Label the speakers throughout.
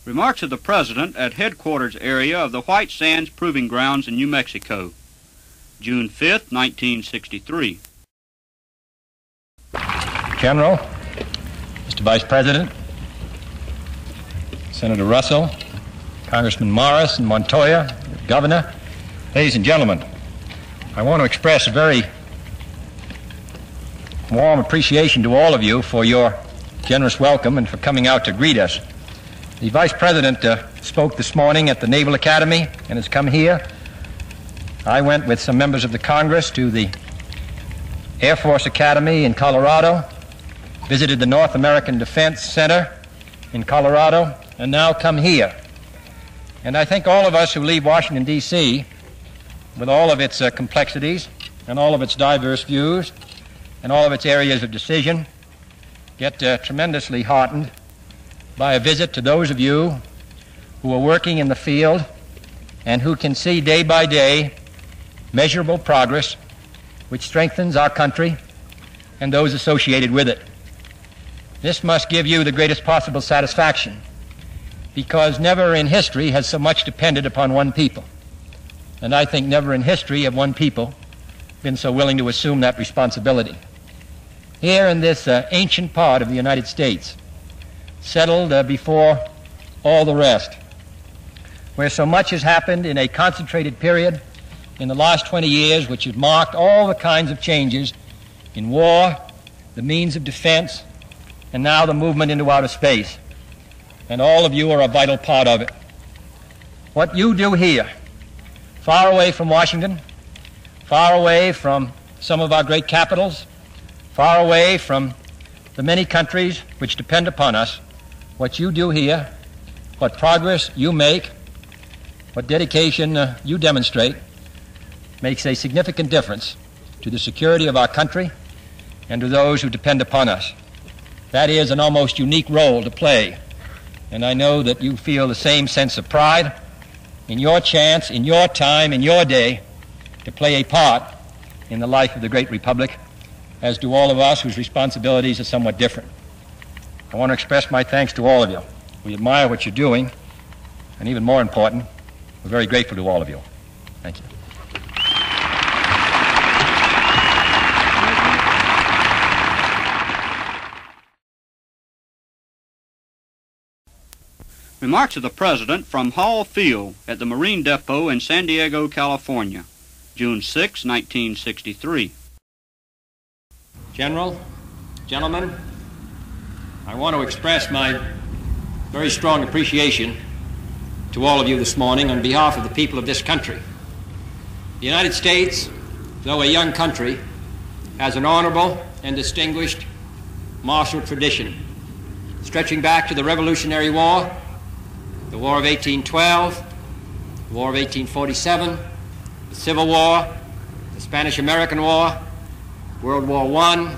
Speaker 1: Remarks of the President at headquarters area of the White Sands Proving Grounds in New Mexico, June 5, 1963.
Speaker 2: General, Mr. Vice President, Senator Russell, Congressman Morris and Montoya, Governor, ladies and gentlemen, I want to express a very warm appreciation to all of you for your generous welcome and for coming out to greet us. The Vice President spoke this morning at the Naval Academy and has come here. I went with some members of the Congress to the Air Force Academy in Colorado, visited the North American Defense Center in Colorado, and now come here. And I think all of us who leave Washington, D.C., with all of its complexities and all of its diverse views and all of its areas of decision, get tremendously heartened by a visit to those of you who are working in the field and who can see day by day measurable progress which strengthens our country and those associated with it. This must give you the greatest possible satisfaction, because never in history has so much depended upon one people. And I think never in history have one people been so willing to assume that responsibility. Here in this ancient part of the United States, settled before all the rest, where so much has happened in a concentrated period in the last 20 years, which has marked all the kinds of changes in war, the means of defense, and now the movement into outer space. And all of you are a vital part of it. What you do here, far away from Washington, far away from some of our great capitals, far away from the many countries which depend upon us, what you do here, what progress you make, what dedication you demonstrate, makes a significant difference to the security of our country and to those who depend upon us. That is an almost unique role to play, and I know that you feel the same sense of pride in your chance, in your time, in your day, to play a part in the life of the great republic, as do all of us whose responsibilities are somewhat different. I want to express my thanks to all of you. We admire what you're doing, and even more important, we're very grateful to all of you. Thank you.
Speaker 1: Remarks of the President from Hall Field at the Marine Depot in San Diego, California, June 6, 1963.
Speaker 2: General, gentlemen, I want to express my very strong appreciation to all of you this morning on behalf of the people of this country. The United States, though a young country, has an honorable and distinguished martial tradition, stretching back to the Revolutionary War, the War of 1812, the War of 1847, the Civil War, the Spanish-American War, World War I,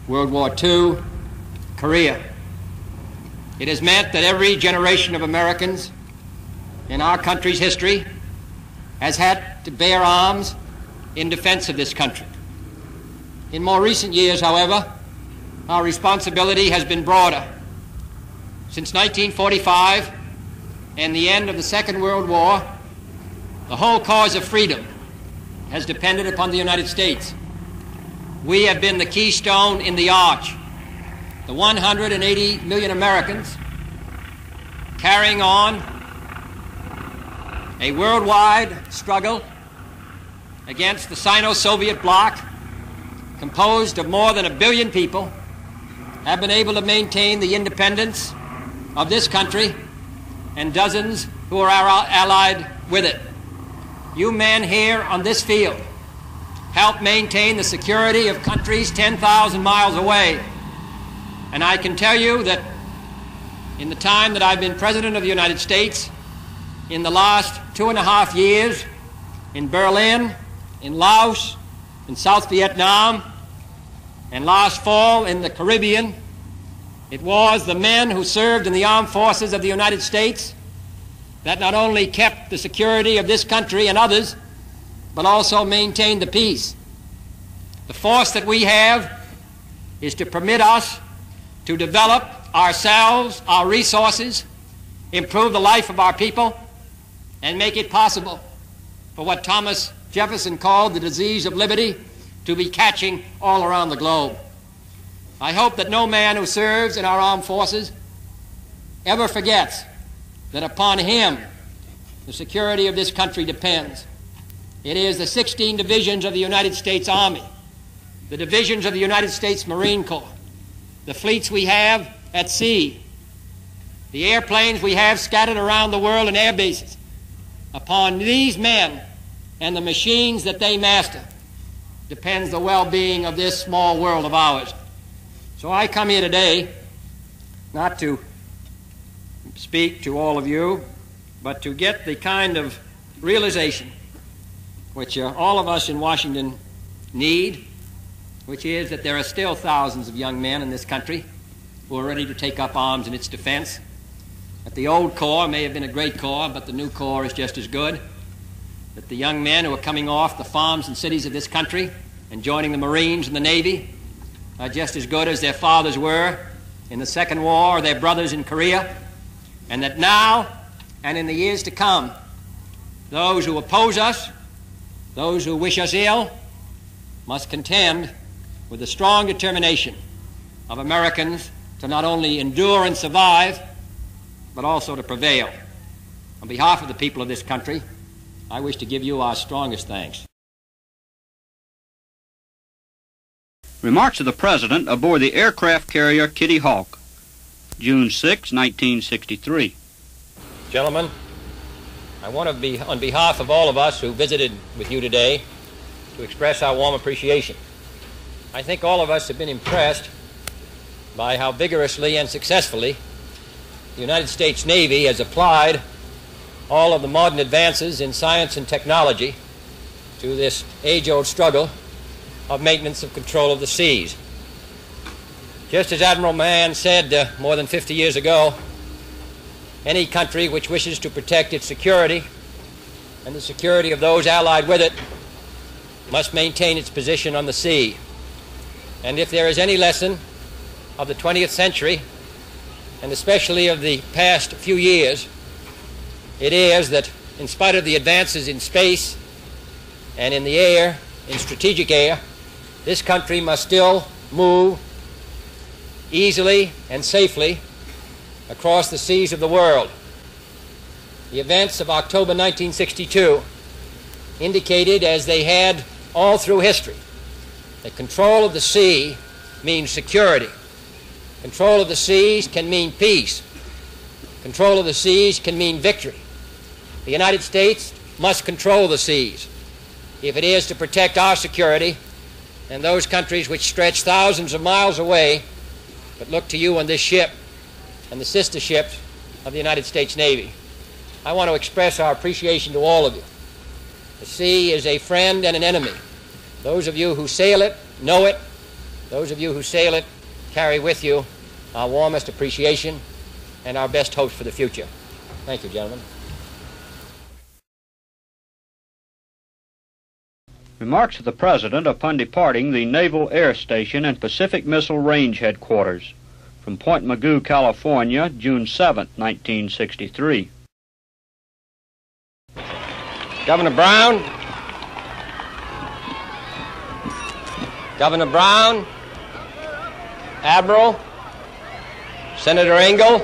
Speaker 2: World War II, Korea. It has meant that every generation of Americans in our country's history has had to bear arms in defense of this country. In more recent years, however, our responsibility has been broader. Since 1945 and the end of the Second World War, the whole cause of freedom has depended upon the United States. We have been the keystone in the arch. The 180 million Americans carrying on a worldwide struggle against the Sino-Soviet bloc, composed of more than 1 billion people, have been able to maintain the independence of this country and dozens who are allied with it. You men here on this field help maintain the security of countries 10,000 miles away. And I can tell you that in the time that I've been President of the United States, in the last 2.5 years, in Berlin, in Laos, in South Vietnam, and last fall in the Caribbean, it was the men who served in the armed forces of the United States that not only kept the security of this country and others, but also maintained the peace. The force that we have is to permit us to develop ourselves, our resources,
Speaker 3: improve the life of our people, and make it possible for what Thomas Jefferson called the disease of liberty to be catching all around the globe. I hope that no man who serves in our armed forces ever forgets that upon him the security of this country depends. It is the 16 divisions of the United States Army, the divisions of the United States Marine Corps, the fleets we have at sea, the airplanes we have scattered around the world in air bases. Upon these men and the machines that they master depends the well-being of this small world of ours. So I come here today not to speak to all of you, but to get the kind of realization which all of us in Washington need, which is that there are still thousands of young men in this country who are ready to take up arms in its defense. That the old Corps may have been a great Corps, but the new Corps is just as good. That the young men who are coming off the farms and cities of this country and joining the Marines and the Navy are just as good as their fathers were in the Second War or their brothers in Korea. And that now and in the years to come, those who oppose us, those who wish us ill, must contend with the strong determination of Americans to not only endure and survive, but also to prevail. On behalf of the people of this country, I wish to give you our strongest thanks.
Speaker 1: Remarks of the President aboard the aircraft carrier Kitty Hawk, June 6, 1963.
Speaker 3: Gentlemen, I want to be, on behalf of all of us who visited with you today, to express our warm appreciation. I think all of us have been impressed by how vigorously and successfully the United States Navy has applied all of the modern advances in science and technology to this age-old struggle of maintenance of control of the seas. Just as Admiral Mann said more than 50 years ago, any country which wishes to protect its security and the security of those allied with it must maintain its position on the sea. And if there is any lesson of the 20th century, and especially of the past few years, it is that in spite of the advances in space and in the air, in strategic air, this country must still move easily and safely across the seas of the world. The events of October 1962 indicated, as they had all through history, that control of the sea means security. Control of the seas can mean peace. Control of the seas can mean victory. The United States must control the seas if it is to protect our security and those countries which stretch thousands of miles away but look to you on this ship and the sister ships of the United States Navy. I want to express our appreciation to all of you. The sea is a friend and an enemy. Those of you who sail it know it. Those of you who sail it carry with you our warmest appreciation and our best hopes for the future. Thank you, gentlemen.
Speaker 1: Remarks of the President upon departing the Naval Air Station and Pacific Missile Range Headquarters from Point Mugu, California, June 7, 1963.
Speaker 3: Governor Brown, Admiral, Senator Engel,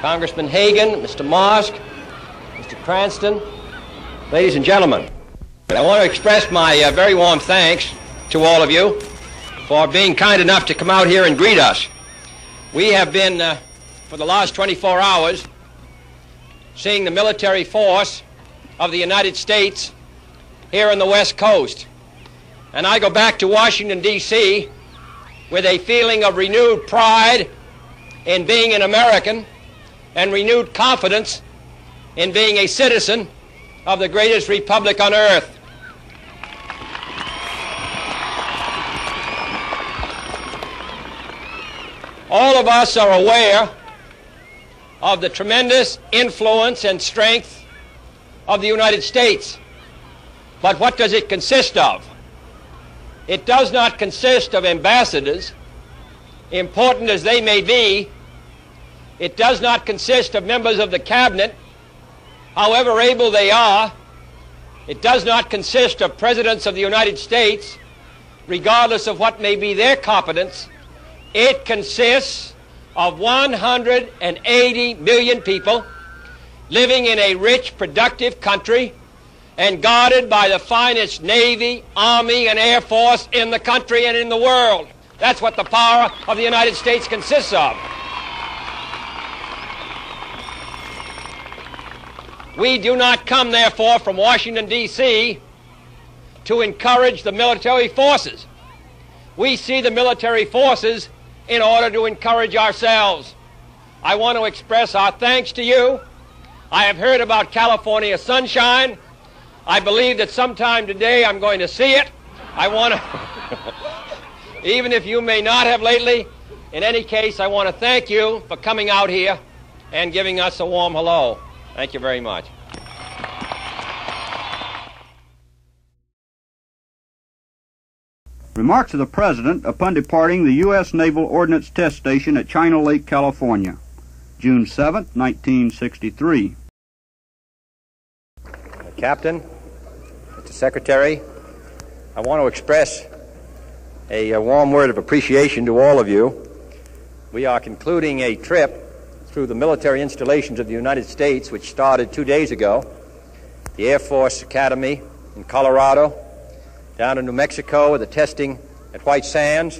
Speaker 3: Congressman Hagan, Mr. Mosk, Mr. Cranston, ladies and gentlemen, I want to express my very warm thanks to all of you for being kind enough to come out here and greet us. We have been, for the last 24 hours, seeing the military force of the United States here on the West Coast. And I go back to Washington, D.C. with a feeling of renewed pride in being an American and renewed confidence in being a citizen of the greatest republic on earth. All of us are aware of the tremendous influence and strength of the United States. But what does it consist of? It does not consist of ambassadors, important as they may be, It does not consist of members of the cabinet, however able they are. It does not consist of presidents of the United States, regardless of what may be their competence. It consists of 180 million people living in a rich, productive country and guarded by the finest Navy, Army, and Air Force in the country and in the world. That's what the power of the United States consists of. We do not come, therefore, from Washington, D.C. to encourage the military forces. We see the military forces in order to encourage ourselves. I want to express our thanks to you. I have heard about California sunshine. I believe that sometime today I'm going to see it. I want to, even if you may not have lately, in any case, I want to thank you for coming out here and giving us a warm hello. Thank you very much.
Speaker 1: Remarks of the President upon departing the U.S. Naval Ordnance Test Station at China Lake, California, June 7, 1963.
Speaker 3: Captain, Mr. Secretary, I want to express a warm word of appreciation to all of you. We are concluding a trip through the military installations of the United States, which started 2 days ago, the Air Force Academy in Colorado, down to New Mexico with the testing at White Sands,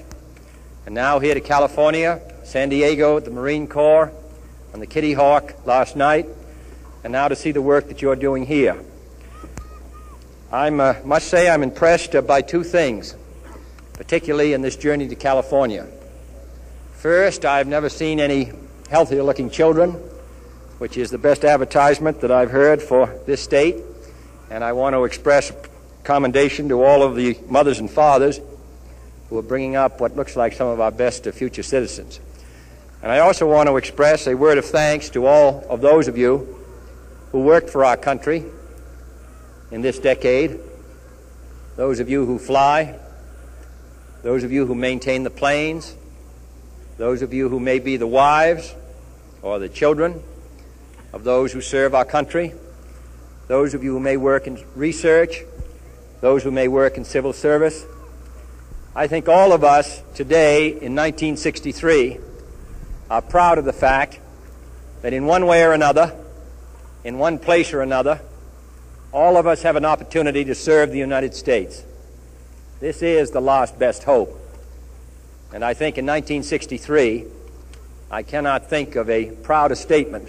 Speaker 3: and now here to California, San Diego at the Marine Corps, on the Kitty Hawk last night, and now to see the work that you're doing here. I must say I'm impressed by two things, particularly in this journey to California. First, I've never seen any healthier-looking children, which is the best advertisement that I've heard for this state, and I want to express commendation to all of the mothers and fathers who are bringing up what looks like some of our best future citizens. And I also want to express a word of thanks to all of those of you who worked for our country in this decade, those of you who fly, those of you who maintain the planes, those of you who may be the wives or the children of those who serve our country, those of you who may work in research, those who may work in civil service. I think all of us today in 1963 are proud of the fact that in one way or another, in one place or another, all of us have an opportunity to serve the United States. This is the last best hope. And I think in 1963, I cannot think of a prouder statement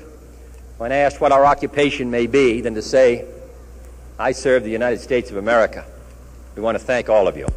Speaker 3: when asked what our occupation may be than to say, I serve the United States of America. We want to thank all of you.